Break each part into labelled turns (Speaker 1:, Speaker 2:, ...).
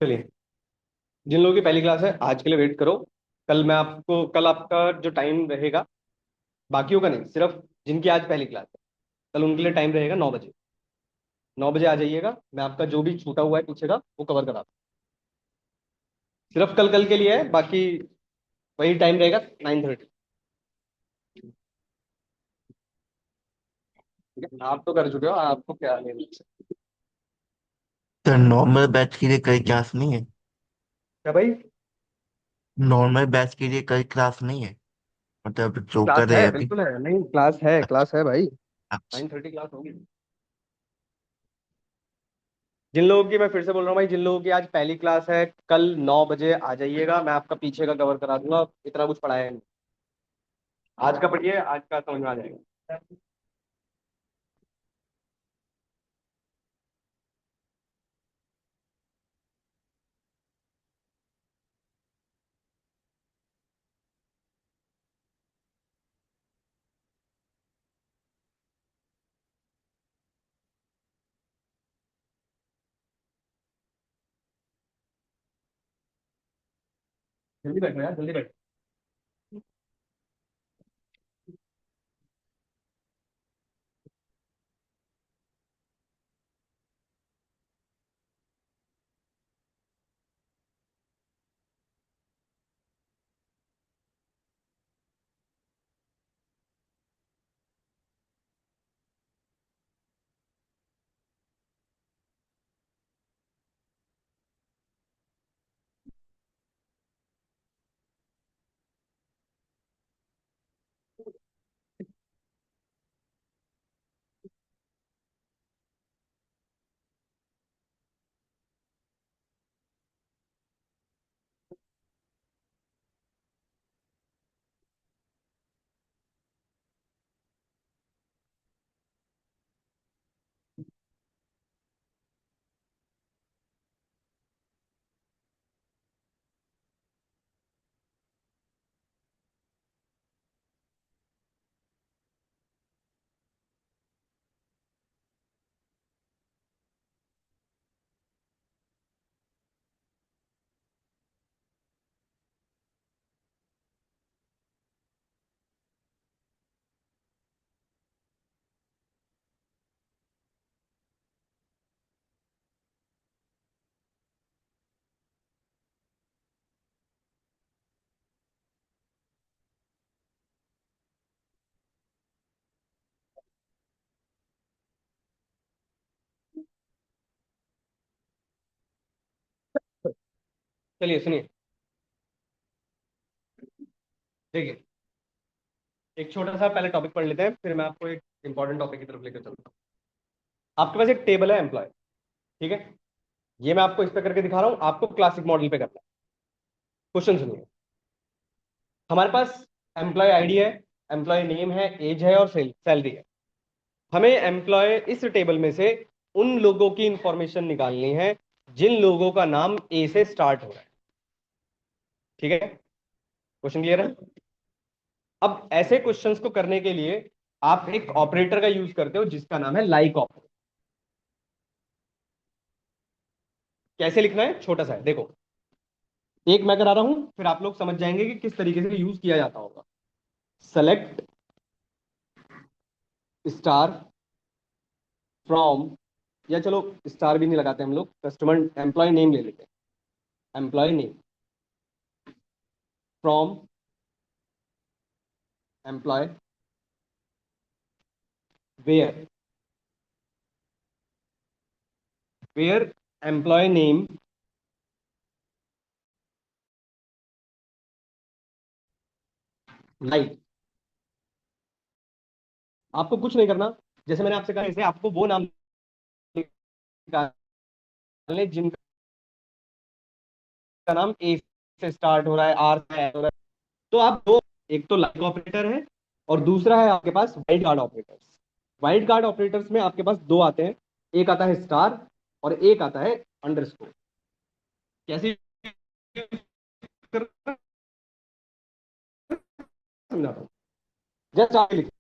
Speaker 1: चलिए। जिन लोगों की पहली क्लास है आज के लिए वेट करो। कल आपका जो टाइम रहेगा, बाकियों का नहीं, सिर्फ जिनकी आज पहली क्लास है कल उनके लिए टाइम रहेगा 9 बजे। 9 बजे आ जाइएगा, मैं आपका जो भी छूटा हुआ है पीछे का वो कवर करा दूँ। सिर्फ कल कल के लिए है, बाकी वही टाइम रहेगा 9:30। ठीक है, आप तो कर चुके हो, आपको क्या नहीं।
Speaker 2: सर नॉर्मल बैच के लिए कोई क्लास नहीं है।
Speaker 1: क्या भाई?
Speaker 2: नॉर्मल बैच के लिए कोई क्लास नहीं है। मतलब जो
Speaker 1: क्लास
Speaker 2: कर रहे
Speaker 1: है,
Speaker 2: हैं अभी।
Speaker 1: बिल्कुल है, नहीं क्लास है,
Speaker 2: अच्छा।
Speaker 1: क्लास है भाई।
Speaker 2: अच्छा।
Speaker 1: 9:30 क्लास होगी। जिन लोगों की, मैं फिर से बोल रहा हूँ भाई, जिन लोगों की आज पहली क्लास है कल 9 बजे आ जाइएगा, मैं आपका पीछे का कवर करा दूंगा। इतना कुछ पढ़ाया है नहीं। आज का पढ़िए, आज का समझ में आ जाएगा। जल्दी बैठो यार, जल्दी बैठो। चलिए सुनिए। देखिए, एक छोटा सा पहले टॉपिक पढ़ लेते हैं, फिर मैं आपको एक इंपॉर्टेंट टॉपिक की तरफ लेकर चलता हूँ। आपके पास एक टेबल है एम्प्लॉय। ठीक है, ये मैं आपको इस पे करके दिखा रहा हूँ, आपको क्लासिक मॉडल पे करना है। क्वेश्चन सुनिए। हमारे पास एम्प्लॉय आईडी है, एम्प्लॉय नेम है, एज है और सैलरी है। हमें एम्प्लॉय इस टेबल में से उन लोगों की इंफॉर्मेशन निकालनी है जिन लोगों का नाम ए से स्टार्ट हो रहा है। ठीक है, क्वेश्चन क्लियर है? अब ऐसे क्वेश्चंस को करने के लिए आप एक ऑपरेटर का यूज करते हो जिसका नाम है लाइक ऑपरेटर। कैसे लिखना है, छोटा सा है, देखो। एक मैं करा रहा हूं, फिर आप लोग समझ जाएंगे कि किस तरीके से यूज किया जाता होगा। सेलेक्ट स्टार फ्रॉम, या चलो स्टार भी नहीं लगाते हम लोग, कस्टमर एम्प्लॉय नेम ले लेते हैं। Employ name from employ where, where employ name like. आपको कुछ नहीं करना, जैसे मैंने आपसे कहा, जैसे आपको वो नाम निकालने जिनका नाम ए से स्टार्ट हो रहा है, आर से end हो रहा है। तो आप दो, एक तो लाइक ऑपरेटर है और दूसरा है आपके पास wild card operators. Wild card operators में आपके पास दो आते हैं, एक आता है स्टार और एक आता है अंडरस्कोर। कैसे समझाता हूँ, जस्ट आप लिखिए।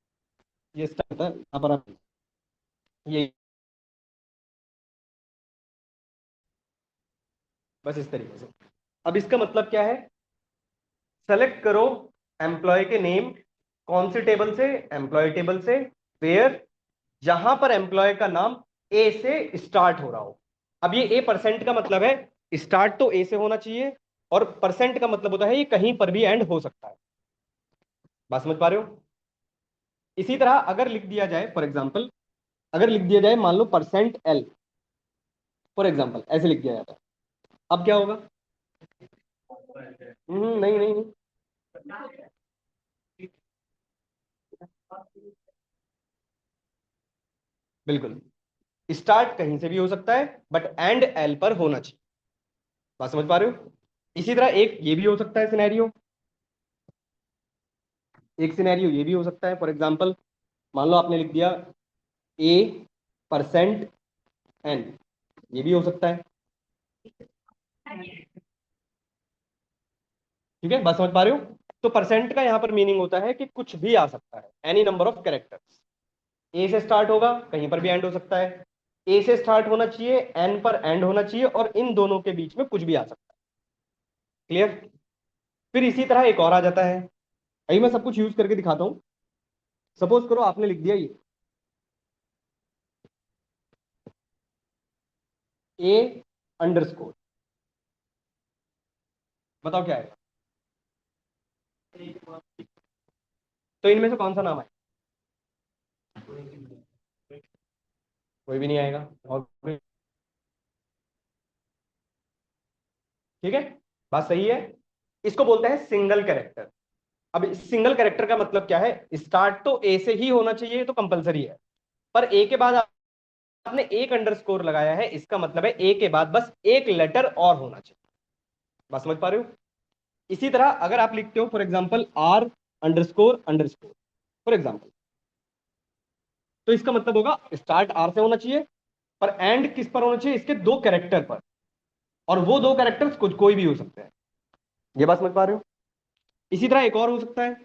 Speaker 1: ये स्टार होता है, यहाँ पर आप ये बस इस तरीके से। अब इसका मतलब क्या है, सेलेक्ट करो एम्प्लॉय के नेम, कौन सी टेबल से, एम्प्लॉय टेबल से, वेयर, जहां पर एम्प्लॉय का नाम ए से स्टार्ट हो रहा हो। अब ये ए परसेंट का मतलब है स्टार्ट तो ए से होना चाहिए, और परसेंट का मतलब होता है ये कहीं पर भी एंड हो सकता है। बात समझ पा रहे हो? इसी तरह अगर लिख दिया जाए फॉर एग्जाम्पल, अगर लिख दिया जाए मान लो %L, फॉर एग्जाम्पल ऐसे लिख दिया जाता है, अब क्या होगा? नहीं नहीं नहीं, बिल्कुल स्टार्ट कहीं से भी हो सकता है बट एंड एल पर होना चाहिए। बात समझ पा रहे हो? इसी तरह एक ये भी हो सकता है सिनेरियो, एक सिनेरियो ये भी हो सकता है फॉर एग्जाम्पल, मान लो आपने लिख दिया A%N, ये भी हो सकता है। ठीक है, बात समझ पा रहे हो? तो परसेंट का यहां पर मीनिंग होता है कि कुछ भी आ सकता है, एनी नंबर ऑफ कैरेक्टर्स। ए से स्टार्ट होगा, कहीं पर भी एंड हो सकता है। ए से स्टार्ट होना चाहिए, एन पर एंड होना चाहिए, और इन दोनों के बीच में कुछ भी आ सकता है। क्लियर? फिर इसी तरह एक और आ जाता है, अभी मैं सब कुछ यूज करके दिखाता हूं। सपोज करो आपने लिख दिया ये A_, बताओ क्या है? तो इनमें से कौन सा नाम है? कोई भी नहीं आएगा। और ठीक है, बात सही है। इसको बोलते हैं सिंगल कैरेक्टर। अब सिंगल कैरेक्टर का मतलब क्या है, स्टार्ट तो ए से ही होना चाहिए, ये तो कंपलसरी है, पर ए के बाद आपने एक अंडरस्कोर लगाया है, इसका मतलब है ए के बाद बस एक लेटर और होना चाहिए। बात समझ पा रहे हो? इसी तरह अगर आप लिखते हो for example R___, for example, तो इसका मतलब होगा स्टार्ट आर से होना चाहिए, पर एंड किस पर होना चाहिए, इसके दो कैरेक्टर पर, और वो दो कैरेक्टर्स कुछ कोई भी हो सकते हैं। ये बात समझ पा रहे हो? इसी तरह एक और हो सकता है,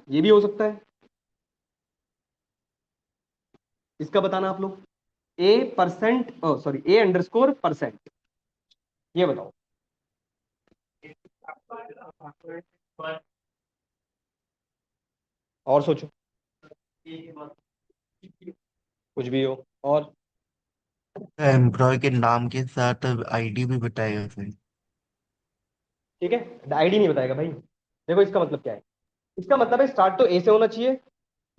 Speaker 1: ये भी हो सकता है, इसका बताना आप लोग, A%, सॉरी A_%, ये बताओ। और सोचो, कुछ भी हो। और
Speaker 2: एम्प्लॉय के नाम के साथ आईडी भी बताएगा फिर।
Speaker 1: ठीक है, आईडी नहीं बताएगा भाई। देखो इसका मतलब क्या है, इसका मतलब है स्टार्ट तो ए से होना चाहिए,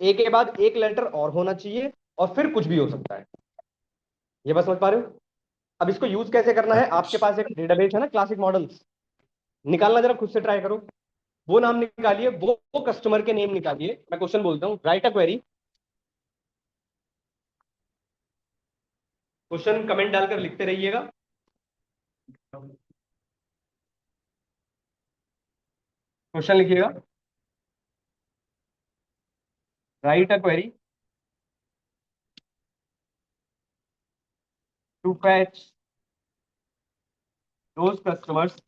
Speaker 1: ए के बाद एक लेटर और होना चाहिए, और फिर कुछ भी हो सकता है। ये बात समझ पा रहे हो? अब इसको यूज कैसे करना है, आपके पास एक डेटाबेस है ना, क्लासिक मॉडल्स, निकालना जरा खुद से ट्राई करो। वो नाम निकालिए, वो कस्टमर के नेम निकालिए। मैं क्वेश्चन बोलता हूँ, write a query. Question comment डालकर लिखते रहिएगा। क्वेश्चन लिखिएगा, write a query to fetch those customers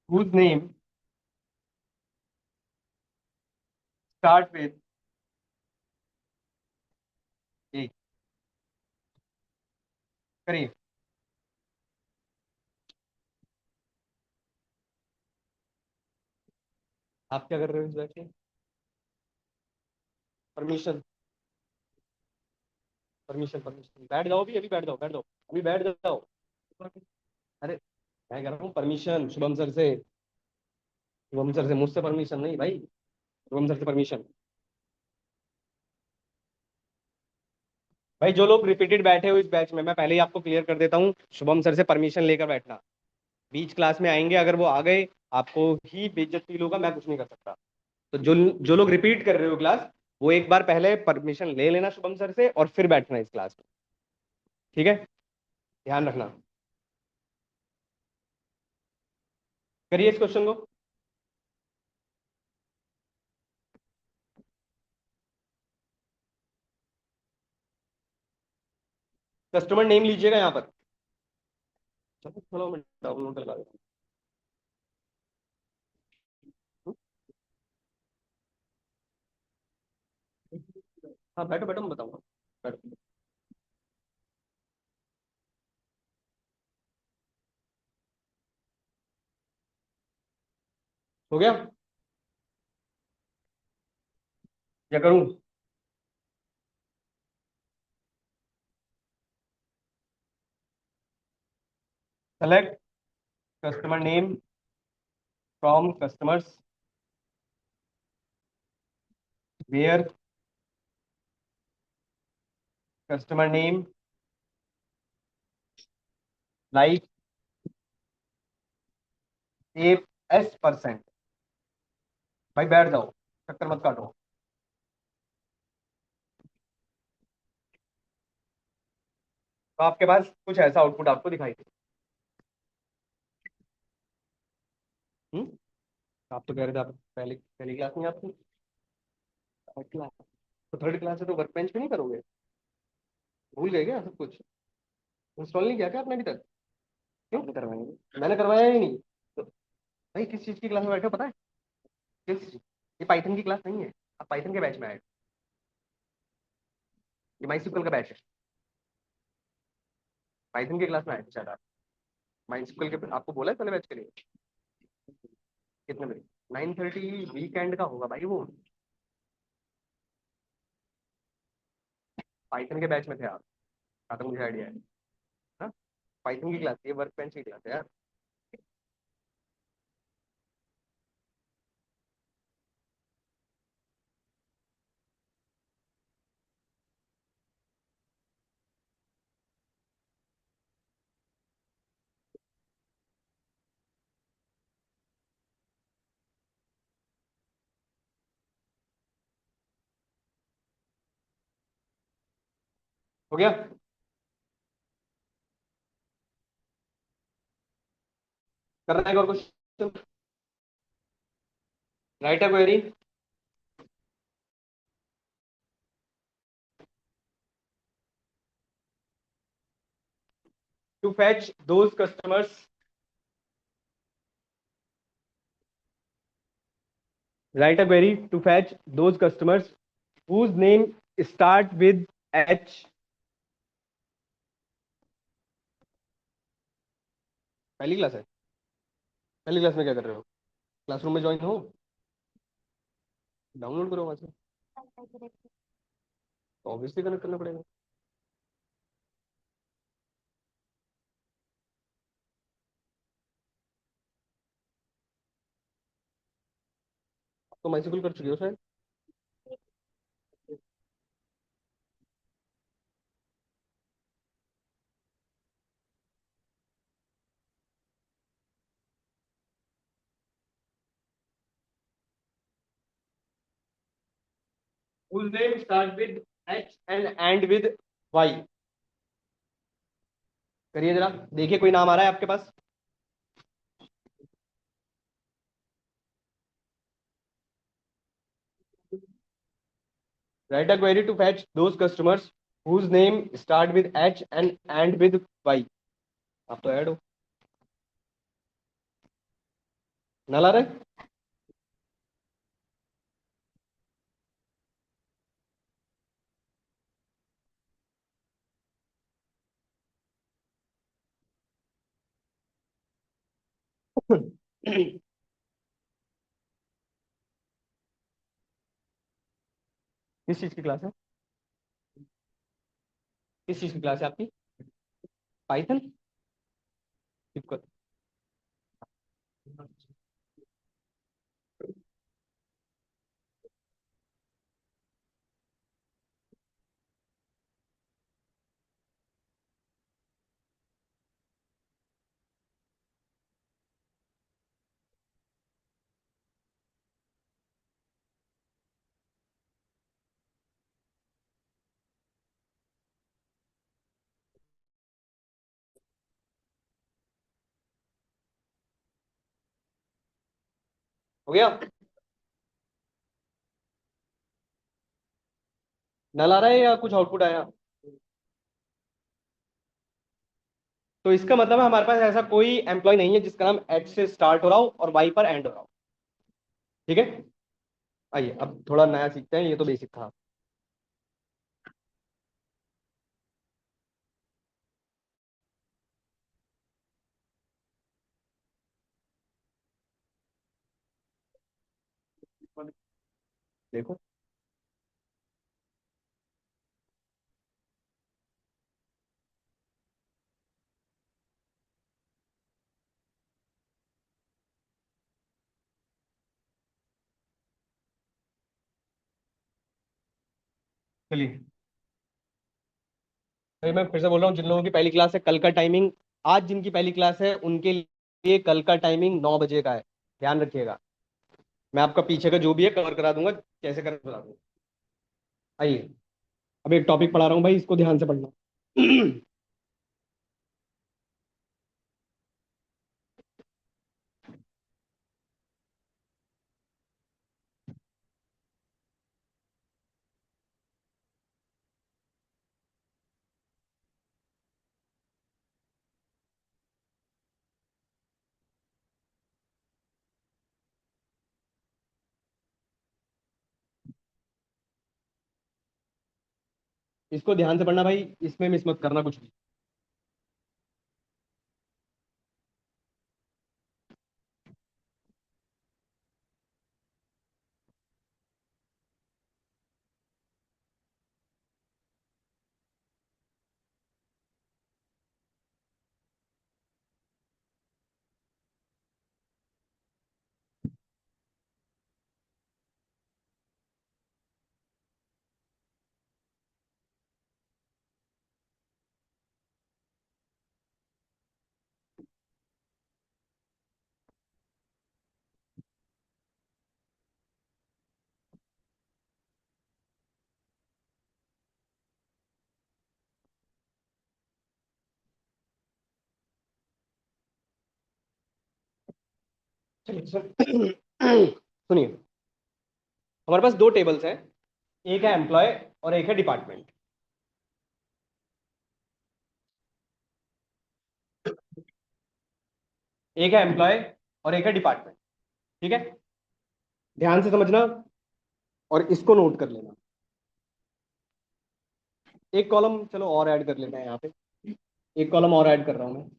Speaker 1: whose name start with A। करिए। आप क्या कर रहे हो इस बैठ के? परमिशन, परमिशन, परमिशन, बैठ जाओ अभी, अभी बैठ जाओ, बैठ जाओ, अभी बैठ जाओ। अरे मैं कह रहा हूँ परमिशन शुभम सर से, शुभम सर से, मुझसे परमिशन नहीं भाई, शुभम सर से परमिशन। भाई जो लोग रिपीटेड बैठे हो इस बैच में, मैं पहले ही आपको क्लियर कर देता हूँ, शुभम सर से परमिशन लेकर बैठना। बीच क्लास में आएंगे, अगर वो आ गए, आपको ही बेइज्जत फील होगा, मैं कुछ नहीं कर सकता। तो जो जो लोग रिपीट कर रहे हो क्लास, वो एक बार पहले परमिशन ले लेना शुभम सर से, और फिर बैठना इस क्लास में। ठीक है, ध्यान रखना। करिए इस क्वेश्चन को। कस्टमर नेम लीजिएगा यहाँ पर। चलो चलो मैं डाउनलोड लगा देता हूँ। हाँ बैठो बैठो, मैं बताऊंगा। हो गया? क्या करूं? Select customer name from customers where customer name like 8%। भाई बैठ जाओ, चक्कर मत काटो। तो आपके पास कुछ ऐसा आउटपुट आपको दिखाई दे। हम्म। आप तो कह रहे थे आप पहली पहली क्लास में आपकी थर्ड क्लास, तो थर्ड क्लास है तो वर्क बेंच पे नहीं करोगे? भूल गए क्या सब कुछ? इंस्टॉल नहीं किया क्या आपने अभी तक? क्यों नहीं करवाएंगे? मैंने करवाया ही नहीं तो। भाई किस चीज की क्लास में बैठे हो पता है? किस चीज? ये पाइथन की क्लास नहीं है। आप पाइथन के बैच में आए। ये माइस्क्ल का बैच है। पाइथन की क्लास में आए थे शायद आप। माइस्क्ल के आपको बोला है पहले बैच के लिए? कितने बजे? 9:30 वीकेंड का होगा भाई वो। पाइथन के बैच में थे आप। जहाँ तक मुझे आइडिया है ना। पाइथन की क्लास, ये वर्क बेंच की क्लास है यार। हो गया? करना है एक और question? Right a query to fetch those customers. Write a query to fetch those customers whose name start with H। पहली क्लास है? पहली क्लास में क्या कर रहे हो? क्लासरूम में ज्वाइन हो? डाउनलोड करो वहां से। तो ऑब्वियसली कनेक्ट करना पड़ेगा। तो माइसिकल कर चुके हो शायद। whose name start with H and end with Y। करिए जरा, देखिए कोई नाम आ रहा है आपके पास? Write a query to fetch those customers whose name start with H and end with Y। आप तो ऐड हो। ना ला रहे? किस चीज की क्लास है? किस चीज की क्लास है आपकी? पाइथन? हो गया? नल आ रहा है या कुछ आउटपुट आया? तो इसका मतलब है हमारे पास ऐसा कोई एम्प्लॉय नहीं है जिसका नाम एच से स्टार्ट हो रहा हो और वाई पर एंड हो रहा हो। ठीक है। आइए अब थोड़ा नया सीखते हैं, ये तो बेसिक था। देखो। चलिए, भाई मैं फिर से बोल रहा हूँ, जिन लोगों की पहली क्लास है कल का टाइमिंग, आज जिनकी पहली क्लास है उनके लिए कल का टाइमिंग 9 बजे का है। ध्यान रखिएगा। मैं आपका पीछे का जो भी है कवर करा दूंगा, कैसे कर बता दूंगा। आइए, अब एक टॉपिक पढ़ा रहा हूँ भाई, इसको ध्यान से पढ़ना। इसको ध्यान से पढ़ना भाई, इसमें मिस मत करना कुछ भी। चलिए सुनिए, हमारे पास दो टेबल्स हैं, एक है एम्प्लॉय और एक है डिपार्टमेंट। एक है एम्प्लॉय और एक है डिपार्टमेंट। ठीक है, ध्यान से समझना और इसको नोट कर लेना। एक कॉलम चलो और ऐड कर लेते हैं यहाँ पे, एक कॉलम और ऐड कर रहा हूँ मैं।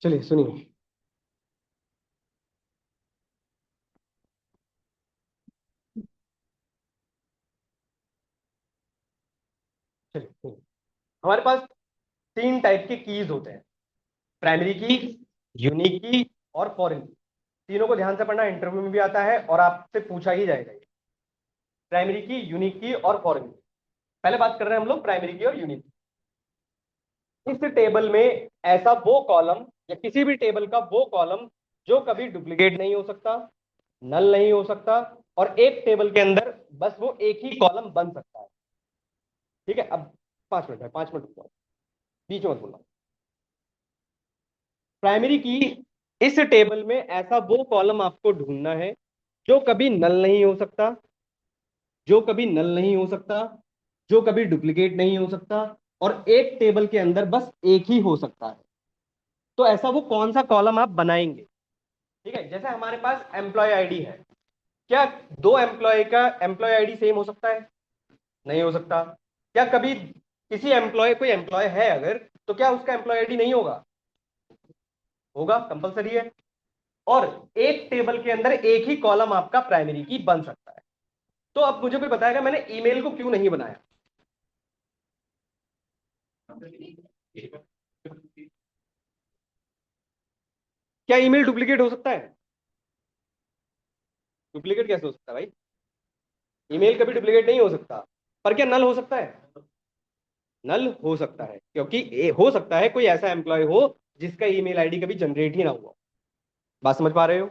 Speaker 1: चलिए सुनिए, चलिए सुनिए। हमारे पास तीन टाइप के कीज होते हैं, प्राइमरी की, यूनिक की और फॉरेन की। तीनों को ध्यान से पढ़ना, इंटरव्यू में भी आता है और आपसे पूछा ही जाएगा ये। प्राइमरी की, यूनिक की और फॉरेन की। पहले बात कर रहे हैं हम लोग प्राइमरी की और यूनिक की। इस टेबल में ऐसा वो कॉलम या किसी भी टेबल का वो कॉलम जो कभी डुप्लीकेट नहीं हो सकता, नल नहीं हो सकता, और एक टेबल के अंदर बस वो एक ही कॉलम बन सकता है। ठीक है, अब 5 मिनट है, 5 मिनट रुको, बीच में मत बोलना। प्राइमरी की, इस टेबल में ऐसा वो कॉलम आपको ढूंढना है जो कभी नल नहीं हो सकता, जो कभी नल नहीं हो सकता, जो कभी डुप्लीकेट नहीं हो सकता, और एक टेबल के अंदर बस एक ही हो सकता है। तो ऐसा वो कौन सा कॉलम आप बनाएंगे? ठीक है, जैसे हमारे पास एम्प्लॉय आईडी है, क्या दो एम्प्लॉय का एम्प्लॉय आईडी सेम हो सकता है? नहीं हो सकता। क्या कभी किसी एम्प्लॉय, कोई एम्प्लॉय है अगर, तो क्या उसका एम्प्लॉय आईडी नहीं होगा? होगा, कंपलसरी है। और एक टेबल के अंदर एक ही कॉलम आपका प्राइमरी की बन सकता है। तो अब मुझे कोई बताएगा मैंने ईमेल को क्यों नहीं बनाया? क्या ईमेल डुप्लीकेट हो सकता है? डुप्लीकेट कैसे हो सकता है भाई? ईमेल कभी डुप्लीकेट नहीं हो सकता। पर क्या नल हो सकता है? नल हो सकता है, क्योंकि हो सकता है कोई ऐसा एम्प्लॉय हो जिसका ईमेल आईडी कभी जनरेट ही ना हुआ। बात समझ पा रहे हो?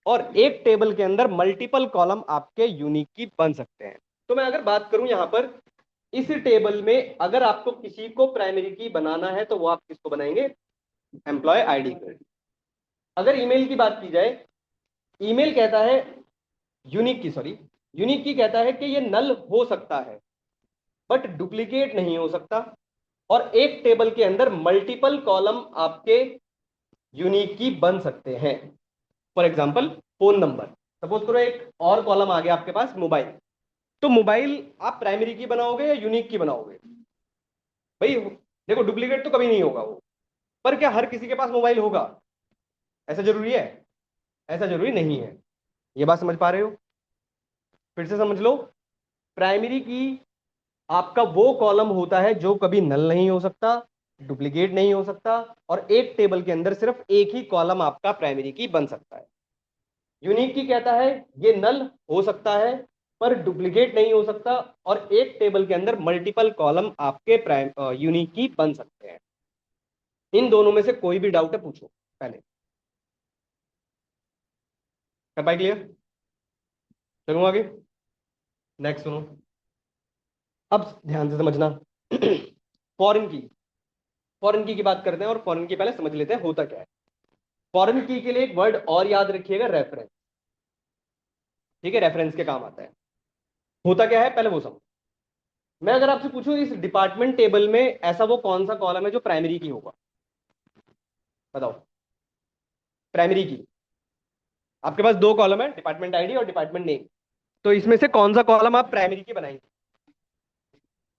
Speaker 1: और एक टेबल के अंदर मल्टीपल कॉलम आपके यूनिक की बन सकते हैं। तो मैं अगर बात करूं यहां पर इस टेबल में, अगर आपको किसी को प्राइमरी की बनाना है तो वो आप किसको बनाएंगे? एम्प्लॉय आईडी को। अगर ईमेल की बात की जाए, ईमेल कहता है यूनिक की, सॉरी, यूनिक की कहता है कि ये नल हो सकता है बट डुप्लीकेट नहीं हो सकता, और एक टेबल के अंदर मल्टीपल कॉलम आपके यूनिक की बन सकते हैं। For example phone number, suppose करो एक और कॉलम आ गया आपके पास मोबाइल, तो मोबाइल आप प्राइमरी की बनाओगे या यूनिक की बनाओगे? भाई देखो, डुप्लीकेट तो कभी नहीं होगा वो, पर क्या हर किसी के पास मोबाइल होगा? ऐसा जरूरी है? ऐसा जरूरी नहीं है। ये बात समझ पा रहे हो? फिर से समझ लो। प्राइमरी की आपका वो कॉलम होता है जो कभी नल नहीं हो सकता, डुप्लीकेट नहीं हो सकता, और एक टेबल के अंदर सिर्फ एक ही कॉलम आपका प्राइमरी की बन सकता है। यूनिक की कहता है ये नल हो सकता है पर डुप्लीकेट नहीं हो सकता, और एक टेबल के अंदर मल्टीपल कॉलम आपके प्राइम यूनिक की बन सकते हैं। इन दोनों में से कोई भी डाउट है पूछो पहले। कर पाए क्लियर? चलूँ आगे? नेक्स्ट सुनो, अब ध्यान से समझना। फॉरेन की, फॉरेन की बात करते हैं, और फॉरेन की पहले समझ लेते हैं होता क्या है। फॉरेन की के लिए एक वर्ड और याद रखिएगा, रेफरेंस। ठीक है, रेफरेंस के काम आता है। होता क्या है पहले वो समझो। मैं अगर आपसे पूछूं इस डिपार्टमेंट टेबल में ऐसा वो कौन सा कॉलम है जो प्राइमरी की होगा? बताओ। प्राइमरी की, आपके पास दो कॉलम है, डिपार्टमेंट आईडी और डिपार्टमेंट नेम। तो इसमें से कौन सा कॉलम आप प्राइमरी की बनाएंगे?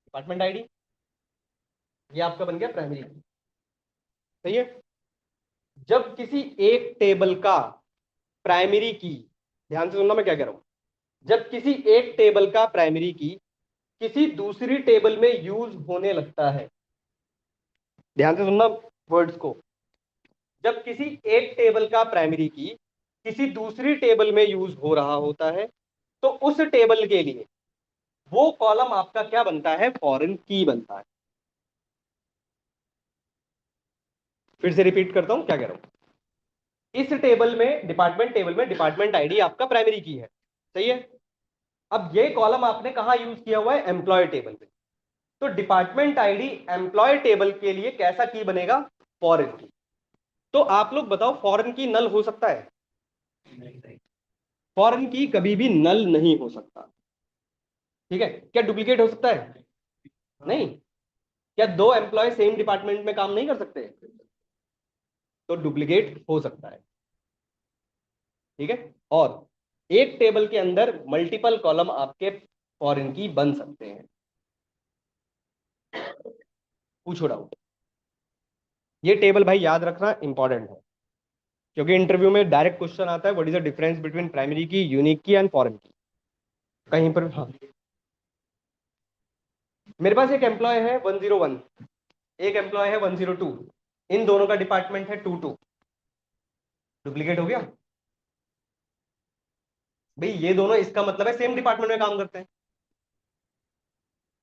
Speaker 1: डिपार्टमेंट आईडी, ये आपका बन गया प्राइमरी की। सही है। जब किसी एक टेबल का प्राइमरी की, ध्यान से सुनना मैं क्या कह रहा हूं, जब किसी एक टेबल का प्राइमरी की किसी दूसरी टेबल में यूज होने लगता है, ध्यान से सुनना वर्ड्स को, जब किसी एक टेबल का प्राइमरी की किसी दूसरी टेबल में यूज हो रहा होता है, तो उस टेबल के लिए वो कॉलम आपका क्या बनता है? फॉरेन की बनता है। फिर से रिपीट करता हूं क्या कह रहा हूं। इस टेबल में, डिपार्टमेंट टेबल में, डिपार्टमेंट आईडी आपका प्राइमरी की है। सही है। अब ये कॉलम आपने कहां यूज किया हुआ है? एम्प्लॉय टेबल पे। तो डिपार्टमेंट आईडी एम्प्लॉय टेबल के लिए कैसा की बनेगा? फॉरेन की। तो आप लोग बताओ, फॉरेन की नल हो सकता है? फॉरेन की कभी भी नल नहीं हो सकता। ठीक है। क्या डुप्लीकेट हो सकता है? नहीं। क्या दो एम्प्लॉय सेम डिपार्टमेंट में काम नहीं कर सकते? तो डुप्लीकेट हो सकता है। ठीक है। और एक टेबल के अंदर मल्टीपल कॉलम आपके फॉरेन की बन सकते हैं। पूछो डाउट। ये टेबल भाई याद रखना इंपॉर्टेंट है, क्योंकि इंटरव्यू में डायरेक्ट क्वेश्चन आता है, what is the difference between primary की, यूनिक की एंड फॉरेन की, कहीं पर। हाँ, मेरे पास एक एम्प्लॉय है 101, एक एम्प्लॉय है 102, इन दोनों का डिपार्टमेंट है 22। डुप्लीकेट हो गया भाई? ये दोनों, इसका मतलब है सेम डिपार्टमेंट में काम करते हैं।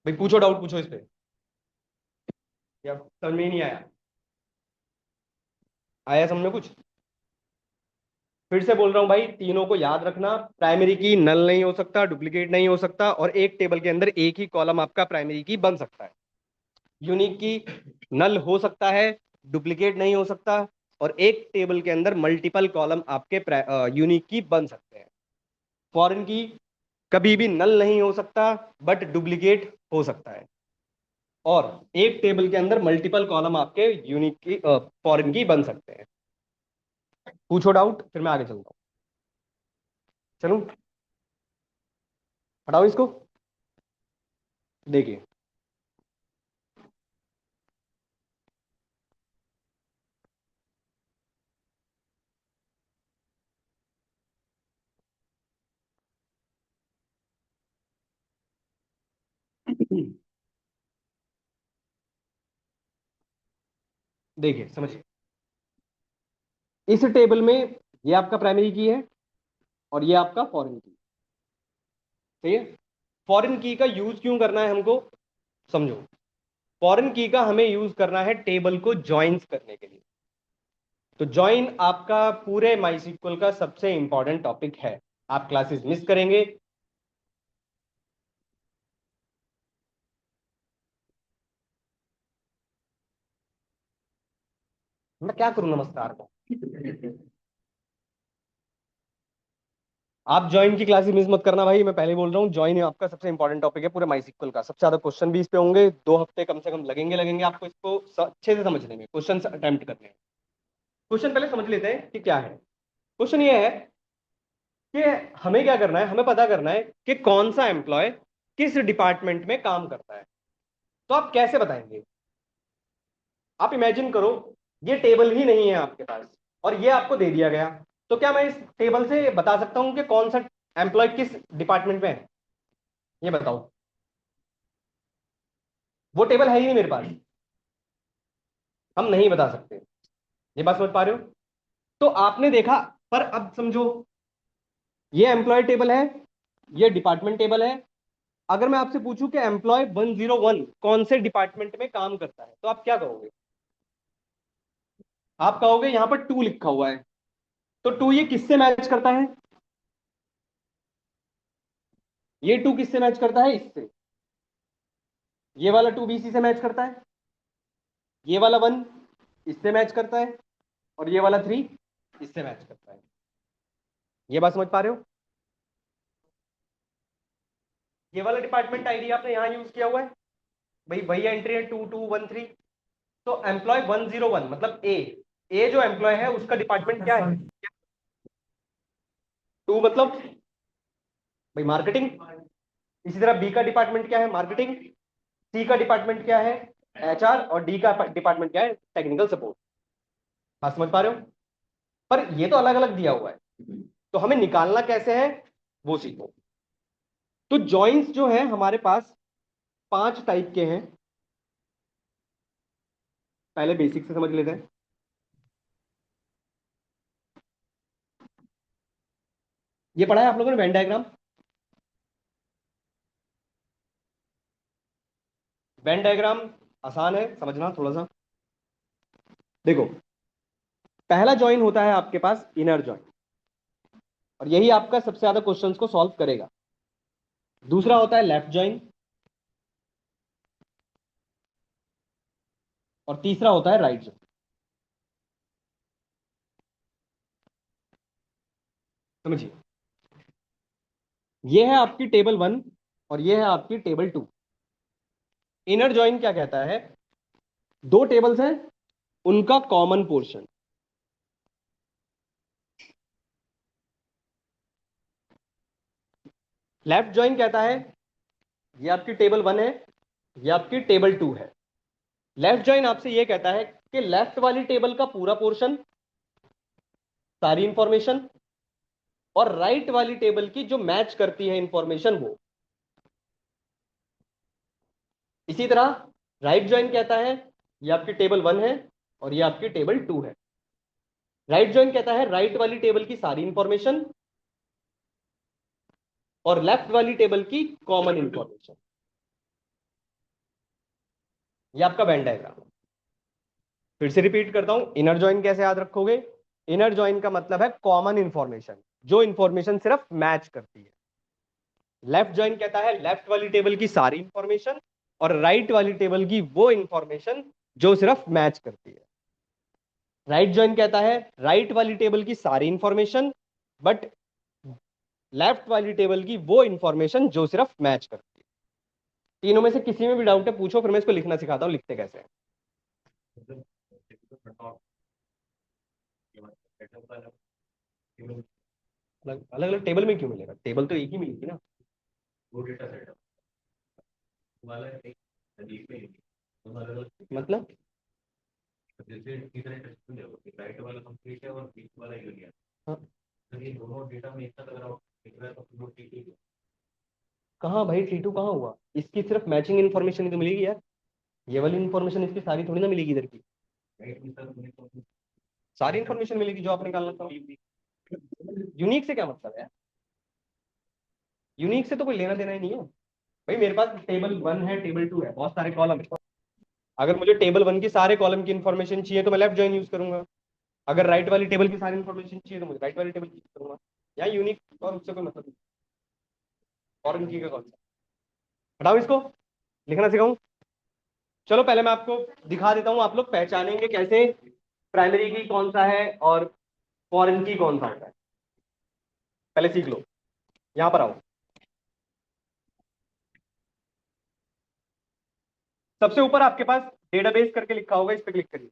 Speaker 1: भाई पूछो डाउट, पूछो इस पे, या समझ में ही नहीं आया? आया समझ में कुछ? फिर से बोल रहा हूं भाई, तीनों को याद रखना। प्राइमरी की नल नहीं हो सकता, डुप्लीकेट नहीं हो सकता, और एक टेबल के अंदर एक ही कॉलम आपका प्राइमरी की बन सकता है। यूनिक की नल हो सकता है, डुप्लीकेट नहीं हो सकता, और एक टेबल के अंदर मल्टीपल कॉलम आपके यूनिक की बन सकते हैं। फॉरेन की कभी भी नल नहीं हो सकता बट डुप्लीकेट हो सकता है, और एक टेबल के अंदर मल्टीपल कॉलम आपके यूनिक की, फॉरेन की बन सकते हैं। पूछो डाउट, फिर मैं आगे चलता हूँ। चलूं? हटाओ इसको। देखिए, देखिए समझिए, इस टेबल में ये आपका प्राइमरी की है और ये आपका फॉरेन की। सही है। फॉरेन की का यूज क्यों करना है हमको? समझो। फॉरेन की का हमें यूज करना है टेबल को ज्वाइंस करने के लिए। तो ज्वाइन आपका पूरे माइस्क्ल का सबसे इंपॉर्टेंट टॉपिक है। आप क्लासेस मिस करेंगे मैं क्या करूं नमस्कार को। आप ज्वाइन की क्लासेस मिस मत करना भाई, मैं पहले ही बोल रहा हूँ, ज्वाइन आपका सबसे इंपॉर्टेंट टॉपिक है पूरे माइस्क्ल का। सबसे ज्यादा क्वेश्चन भी इस पे होंगे, 2 हफ्ते कम से कम लगेंगे आपको इसको अच्छे से समझने में, क्वेश्चन अटेम्प्ट करने में। क्वेश्चन पहले समझ लेते हैं कि क्या है। क्वेश्चन ये है कि हमें क्या करना है, हमें पता करना है कि कौन सा एम्प्लॉय किस डिपार्टमेंट में काम करता है। तो आप कैसे बताएंगे? आप इमेजिन करो, ये टेबल ही नहीं है आपके पास और ये आपको दे दिया गया, तो क्या मैं इस टेबल से बता सकता हूं कि कौन सा एम्प्लॉय किस डिपार्टमेंट में है? ये बताओ। वो टेबल है ही नहीं मेरे पास, हम नहीं बता सकते। ये बात समझ पा रहे हो? तो आपने देखा, पर अब समझो, ये एम्प्लॉय टेबल है, ये डिपार्टमेंट टेबल है। अगर मैं आपसे पूछूं कि एम्प्लॉय 101 कौन से डिपार्टमेंट में काम करता है, तो आप क्या कहोगे? आप कहोगे यहां पर 2 लिखा हुआ है, तो 2 ये किससे मैच करता है? ये 2 किससे मैच करता है? इससे। ये वाला 2 BC से मैच करता है, ये वाला 1 इससे मैच करता है, और ये वाला 3 इससे मैच करता है। ये बात समझ पा रहे हो? ये वाला डिपार्टमेंट आईडी आपने यहां यूज किया हुआ है, भाई वही एंट्री है 2213। तो एम्प्लॉय 101 मतलब ए जो एम्प्लॉय है उसका डिपार्टमेंट क्या है? 2 मतलब भाई मार्केटिंग। इसी तरह बी का डिपार्टमेंट क्या है? मार्केटिंग। सी का डिपार्टमेंट क्या है? HR। और डी का डिपार्टमेंट क्या है? Technical support. बात समझ पा रहे हो? पर ये तो अलग अलग दिया हुआ है, तो हमें निकालना कैसे है वो सीखो। तो जॉइंस जो है हमारे पास 5 टाइप के हैं। पहले बेसिक से समझ लेते हैं। ये पढ़ा है आप लोगों ने वेन डायग्राम? वेन डायग्राम आसान है समझना थोड़ा सा। देखो, पहला जॉइन होता है आपके पास इनर जॉइन, और यही आपका सबसे ज्यादा क्वेश्चंस को सॉल्व करेगा। दूसरा होता है लेफ्ट जॉइन, और तीसरा होता है राइट जॉइन। समझिए, ये है आपकी टेबल 1 और ये है आपकी टेबल 2। इनर जॉइन क्या कहता है? 2 टेबल्स हैं, उनका कॉमन पोर्शन। लेफ्ट जॉइन कहता है ये आपकी टेबल 1 है, ये आपकी टेबल 2 है। लेफ्ट जॉइन आपसे ये कहता है कि लेफ्ट वाली टेबल का पूरा पोर्शन, सारी इंफॉर्मेशन, और राइट वाली टेबल की जो मैच करती है इंफॉर्मेशन वो। इसी तरह राइट जॉइन कहता है ये आपकी टेबल 1 है और ये आपकी टेबल 2 है। राइट जॉइन कहता है राइट वाली टेबल की सारी इंफॉर्मेशन और लेफ्ट वाली टेबल की कॉमन इंफॉर्मेशन। ये आपका वेन डायग्राम। फिर से रिपीट करता हूं, इनर जॉइन कैसे याद रखोगे? इनर जॉइन का मतलब है कॉमन इंफॉर्मेशन, जो इंफॉर्मेशन सिर्फ मैच करती है। लेफ्ट जॉइन कहता है लेफ्ट वाली टेबल की सारी इंफॉर्मेशन और राइट वाली टेबल की वो इंफॉर्मेशन जो सिर्फ मैच करती है। राइट जॉइन कहता है राइट वाली टेबल की सारी इंफॉर्मेशन बट लेफ्ट वाली टेबल की वो इंफॉर्मेशन जो सिर्फ मैच करती है। तीनों में से किसी में भी डाउट है पूछो, फिर मैं इसको लिखना सिखाता हूँ, लिखते कैसे हैं। अलग अलग टेबल में क्यों मिलेगा? टेबल तो एक ही मिलेगी ना। मतलब हाँ, कहाँ भाई T2 कहाँ हुआ? इसकी सिर्फ मैचिंग इन्फॉर्मेशन ही तो मिलेगी यार, ये वाली इन्फॉर्मेशन इसकी सारी थोड़ी ना मिलेगी इधर की। सारी इन्फॉर्मेशन मिलेगी जो आप निकालना चाहो। यूनिक से क्या मतलब है? यूनिक से तो कोई लेना देना ही नहीं है भाई। मेरे पास टेबल 1 है, टेबल 2 है, बहुत सारे कॉलम है। अगर मुझे टेबल 1 की सारे कॉलम की इंफॉर्मेशन चाहिए तो मैं लेफ्ट जॉइन यूज करूंगा। अगर राइट वाली टेबल की सारी इन्फॉर्मेशन चाहिए तो मुझे राइट वाली टेबल की करूंगा, या यूनिक और उससे कोई मतलब नहीं। फॉरेन की का कौन सा, हटाओ इसको, लिखना सिखाऊं। चलो पहले मैं आपको दिखा देता हूँ, आप लोग पहचानेंगे कैसे प्राइमरी की कौन सा है और फॉरेन की कौन सा होता है। पहले सीख लो, यहां पर आओ। सबसे ऊपर आपके पास डेटाबेस करके लिखा होगा, इस पे क्लिक करिए।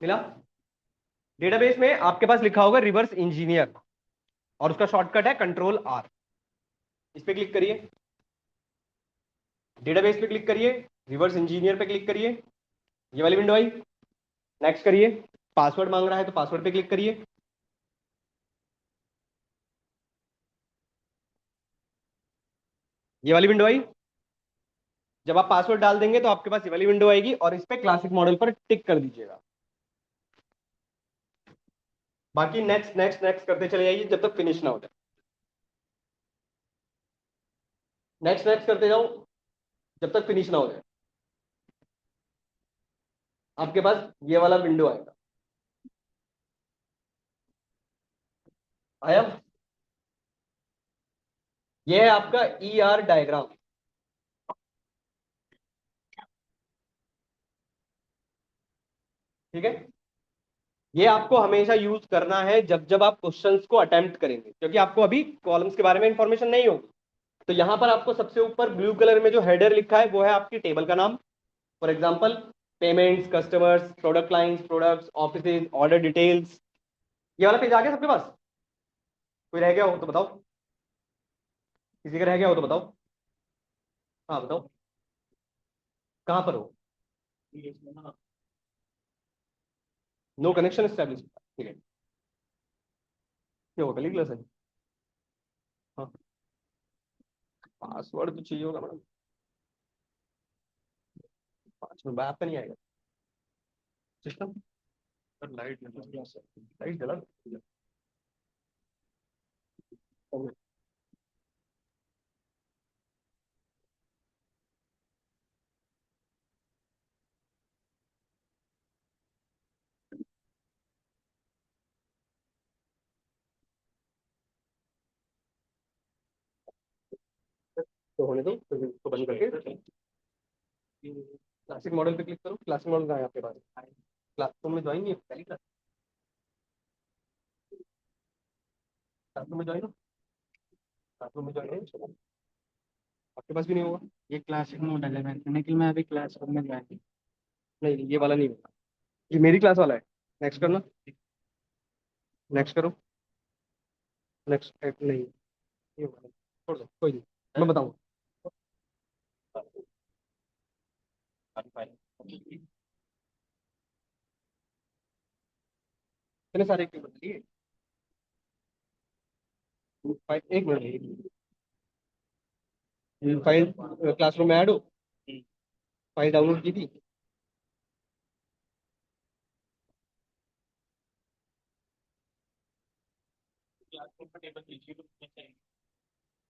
Speaker 1: मिला? डेटाबेस में आपके पास लिखा होगा रिवर्स इंजीनियर, और उसका शॉर्टकट है कंट्रोल R। इस पे क्लिक करिए, डेटाबेस पे क्लिक करिए, रिवर्स इंजीनियर पे क्लिक करिए, ये वाली विंडो आई। नेक्स्ट करिए, पासवर्ड मांग रहा है तो पासवर्ड पे क्लिक करिए। ये वाली विंडो आई। जब आप पासवर्ड डाल देंगे तो आपके पास ये वाली विंडो आएगी, और इस पे क्लासिक मॉडल पर टिक कर दीजिएगा। बाकी नेक्स्ट नेक्स्ट नेक्स्ट करते चले जाइए जब तक फिनिश ना हो जाए। नेक्स्ट नेक्स्ट करते जाओ जब तक फिनिश ना हो जाए। आपके पास ये वाला विंडो आएगा, आया? ये है आपका ER डायग्राम। ठीक है, ये आपको हमेशा यूज करना है जब जब आप क्वेश्चंस को अटेम्प्ट करेंगे, क्योंकि आपको अभी कॉलम्स के बारे में इंफॉर्मेशन नहीं होगी। तो यहां पर आपको सबसे ऊपर ब्लू कलर में जो हेडर लिखा है वो है आपकी टेबल का नाम। For example, payments, customers, product lines, products, offices, order details. ये वाला पेज आ गया सबके पास? कोई रह गया हो तो बताओ, किसी का रह गया हो तो बताओ। हाँ बताओ, कहाँ पर हो? नो कनेक्शन एस्टैब्लिश, ठीक है। क्या होगा, पहली क्लास है? हाँ, पासवर्ड तो चाहिए होगा मैडम। 5 मिनट बाद आपका नहीं आएगा सिस्टम पर। लाइट लाइट जला तो होने दो, फिर इसको बंद करके क्लासिक मॉडल पे क्लिक करो। क्लासिक मॉडल कहाँ है आपके पास? क्लासरूम में ज्वाइन नहीं है, पहली क्लासरूम में ज्वाइन हो, क्लासरूम में ज्वाइन है, आपके पास भी नहीं होगा।
Speaker 3: ये क्लासिक मॉडल है मैंने कि मैं अभी क्लासरूम में ज्वाइन।
Speaker 1: नहीं नहीं, ये वाला नहीं होगा, ये मेरी क्लास वाला है। नेक्स्ट करना, नेक्स्ट करो, नेक्स्ट नहीं, ये होगा नहीं। छोड़ दो, कोई नहीं, मैं बताऊँ। इतने सारे क्यों बदलिए? फाइल, एक मिनट, फाइल क्लासरूम में ऐड हो, फाइल डाउनलोड की थी।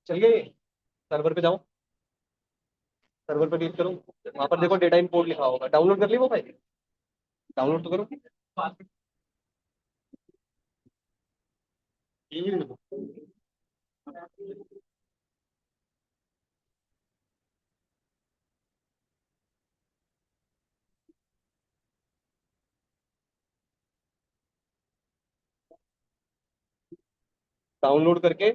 Speaker 1: चल गए, सर्वर पे जाओ, सर्वर पे क्लिक करो, वहां पर देखो डेटा इंपोर्ट लिखा होगा, डाउनलोड कर ली वो फाइल? डाउनलोड तो करो। डाउनलोड करके